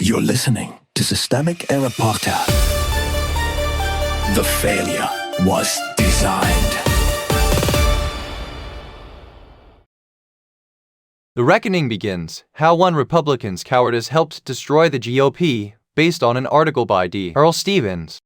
You're listening to Systemic Error Podcast. The failure was designed. The reckoning begins. How one Republican's cowardice helped destroy the GOP, based on an article by D. Earl Stevens.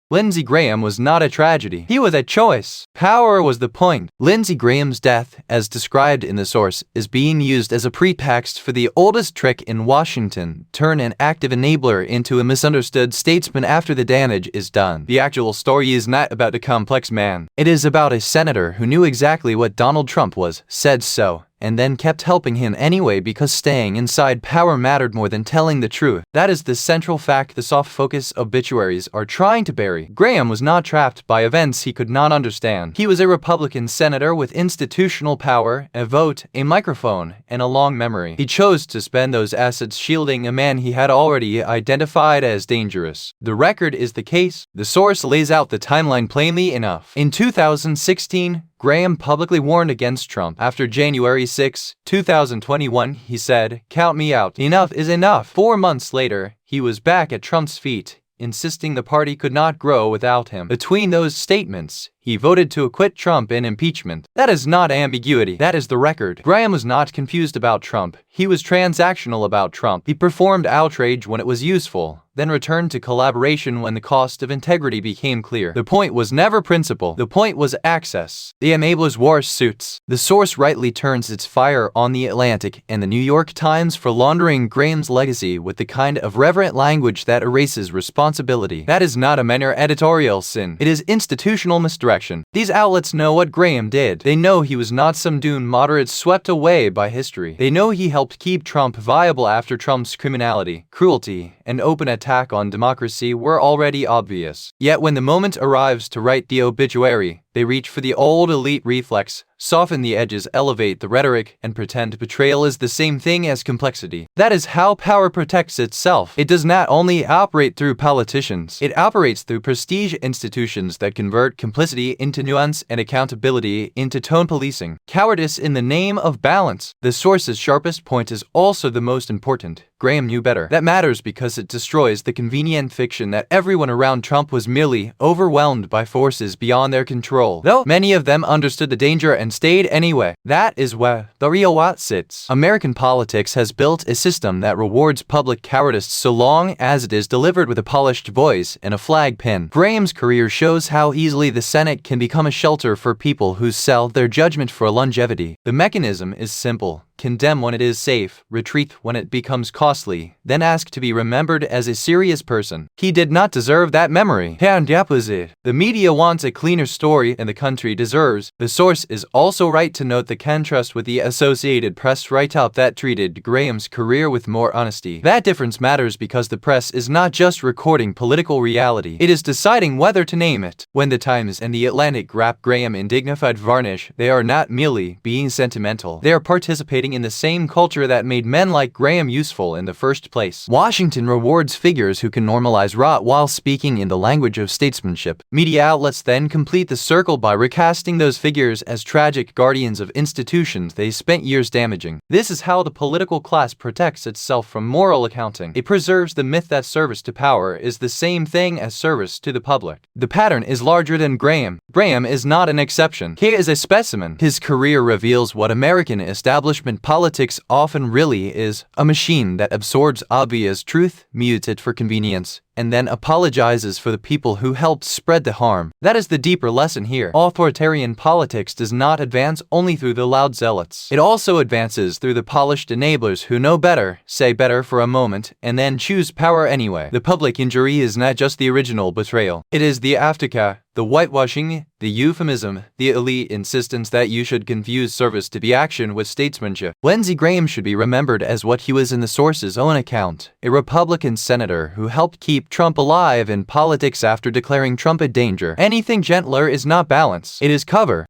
Lindsey Graham was not a tragedy. He was a choice. Power was the point. Lindsey Graham's death, as described in the source, is being used as a pretext for the oldest trick in Washington: turn an active enabler into a misunderstood statesman after the damage is done. The actual story is not about a complex man. It is about a senator who knew exactly what Donald Trump was, said so, and then kept helping him anyway because staying inside power mattered more than telling the truth. That is the central fact the soft-focus obituaries are trying to bury. Graham was not trapped by events he could not understand. He was a Republican senator with institutional power, a vote, a microphone, and a long memory. He chose to spend those assets shielding a man he had already identified as dangerous. The record is the case. The source lays out the timeline plainly enough. In 2016, Graham publicly warned against Trump. After January 6, 2021, he said, "Count me out. Enough is enough." 4 months later, he was back at Trump's feet, insisting the party could not grow without him. Between those statements, he voted to acquit Trump in impeachment. That is not ambiguity. That is the record. Graham was not confused about Trump. He was transactional about Trump. He performed outrage when it was useful, then returned to collaboration when the cost of integrity became clear. The point was never principle. The point was access. The enablers wore suits. The source rightly turns its fire on the Atlantic and the New York Times for laundering Graham's legacy with the kind of reverent language that erases responsibility. That is not a minor editorial sin. It is institutional misdirection. These outlets know what Graham did. They know he was not some doomed moderate swept away by history. They know he helped keep Trump viable after Trump's criminality, cruelty, and open attack on democracy were already obvious. Yet when the moment arrives to write the obituary, they reach for the old elite reflex, soften the edges, elevate the rhetoric, and pretend betrayal is the same thing as complexity. That is how power protects itself. It does not only operate through politicians, it operates through prestige institutions that convert complicity into nuance and accountability into tone policing. Cowardice in the name of balance. The source's sharpest point is also the most important. Graham knew better. That matters because it destroys the convenient fiction that everyone around Trump was merely overwhelmed by forces beyond their control. Though many of them understood the danger and stayed anyway. That is where the real what sits. American politics has built a system that rewards public cowardice so long as it is delivered with a polished voice and a flag pin. Graham's career shows how easily the Senate can become a shelter for people who sell their judgment for longevity. The mechanism is simple. Condemn when it is safe, retreat when it becomes costly, then ask to be remembered as a serious person. He did not deserve that memory. And the opposite. The media wants a cleaner story than the country deserves. The source is also right to note the contrast with the Associated Press write-up that treated Graham's career with more honesty. That difference matters because the press is not just recording political reality. It is deciding whether to name it. When the Times and the Atlantic wrap Graham in dignified varnish, they are not merely being sentimental. They are participating in the same culture that made men like Graham useful in the first place. Washington rewards figures who can normalize rot while speaking in the language of statesmanship. Media outlets then complete the circle by recasting those figures as tragic guardians of institutions they spent years damaging. This is how the political class protects itself from moral accounting. It preserves the myth that service to power is the same thing as service to the public. The pattern is larger than Graham. Graham is not an exception. He is a specimen. His career reveals what American establishment politics often really is: a machine that absorbs obvious truth, mutes it for convenience, and then apologizes for the people who helped spread the harm. That is the deeper lesson here. Authoritarian politics does not advance only through the loud zealots. It also advances through the polished enablers who know better, say better for a moment, and then choose power anyway. The public injury is not just the original betrayal. It is the aftercare, the whitewashing, the euphemism, the elite insistence that you should confuse service to be action with statesmanship. Lindsey Graham should be remembered as what he was in the source's own account: a Republican senator who helped keep Trump alive in politics after declaring Trump a danger. Anything gentler is not balance. It is cover.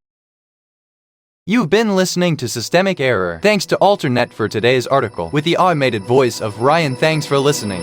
You've been listening to Systemic Error. Thanks to Alternet for today's article with the automated voice of Ryan. Thanks for listening.